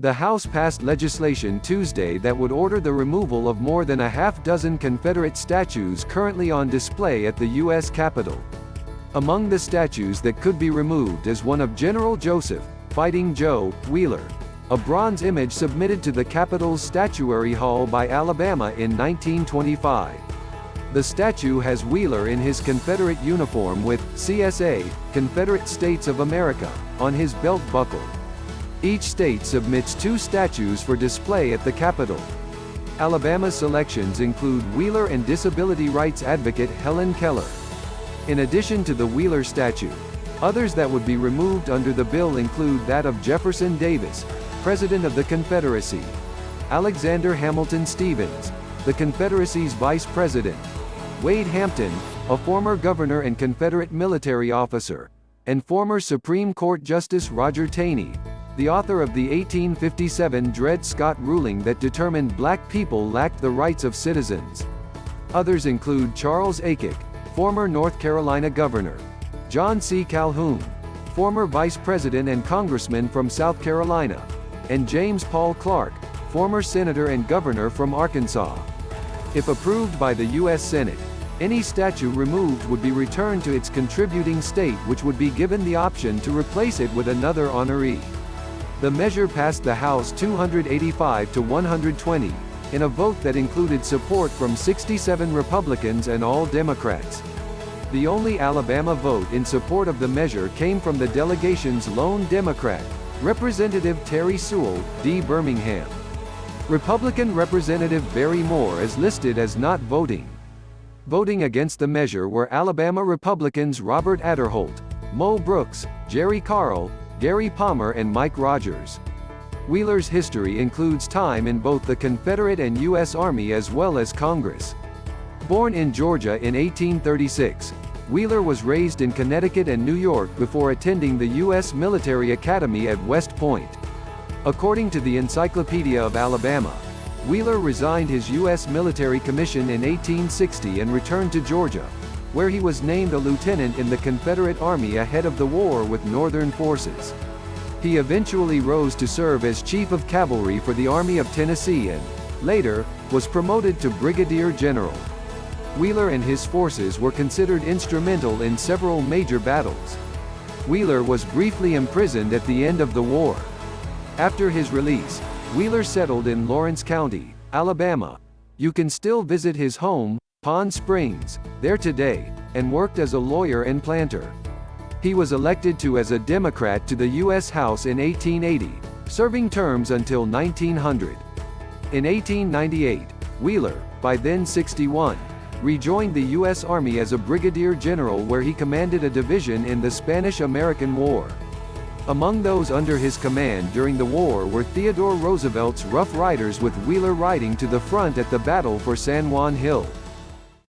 The House passed legislation Tuesday that would order the removal of more than a half-dozen Confederate statues currently on display at the U.S. Capitol. Among the statues that could be removed is one of General Joseph, Fighting Joe, Wheeler, a bronze image submitted to the Capitol's Statuary Hall by Alabama in 1925. The statue has Wheeler in his Confederate uniform with CSA, Confederate States of America, on his belt buckle. Each state submits 2 statues for display at the Capitol. Alabama's selections include Wheeler and disability rights advocate Helen Keller. In addition to the Wheeler statue, others that would be removed under the bill include that of Jefferson Davis, President of the Confederacy, Alexander Hamilton Stevens, the Confederacy's Vice President, Wade Hampton, a former governor and Confederate military officer, and former Supreme Court Justice Roger Taney, the author of the 1857 Dred Scott ruling that determined black people lacked the rights of citizens. Others include Charles Aycock, former North Carolina governor, John C. Calhoun, former vice president and congressman from South Carolina, and James Paul Clarke, former senator and governor from Arkansas. If approved by the U.S. Senate, any statue removed would be returned to its contributing state, which would be given the option to replace it with another honoree. The measure passed the House 285 to 120, in a vote that included support from 67 Republicans and all Democrats. The only Alabama vote in support of the measure came from the delegation's lone Democrat, Representative Terri Sewell, D-Birmingham. Republican Representative Barry Moore is listed as not voting. Voting against the measure were Alabama Republicans Robert Aderholt, Mo Brooks, Jerry Carl, Gary Palmer and Mike Rogers. Wheeler's history includes time in both the Confederate and U.S. Army as well as Congress. Born in Georgia in 1836, Wheeler was raised in Connecticut and New York before attending the U.S. Military Academy at West Point. According to the Encyclopedia of Alabama, Wheeler resigned his U.S. military commission in 1860 and returned to Georgia, where he was named a lieutenant in the Confederate Army ahead of the war with Northern forces. He eventually rose to serve as Chief of Cavalry for the Army of Tennessee and, later, was promoted to Brigadier General. Wheeler and his forces were considered instrumental in several major battles. Wheeler was briefly imprisoned at the end of the war. After his release, Wheeler settled in Lawrence County, Alabama. You can still visit his home, Pond Springs, there today, and worked as a lawyer and planter. He was elected as a Democrat to the U.S. House in 1880, serving terms until 1900. In 1898, Wheeler, by then 61, rejoined the U.S. Army as a brigadier general where he commanded a division in the Spanish-American War. Among those under his command during the war were Theodore Roosevelt's Rough Riders with Wheeler riding to the front at the Battle for San Juan Hill.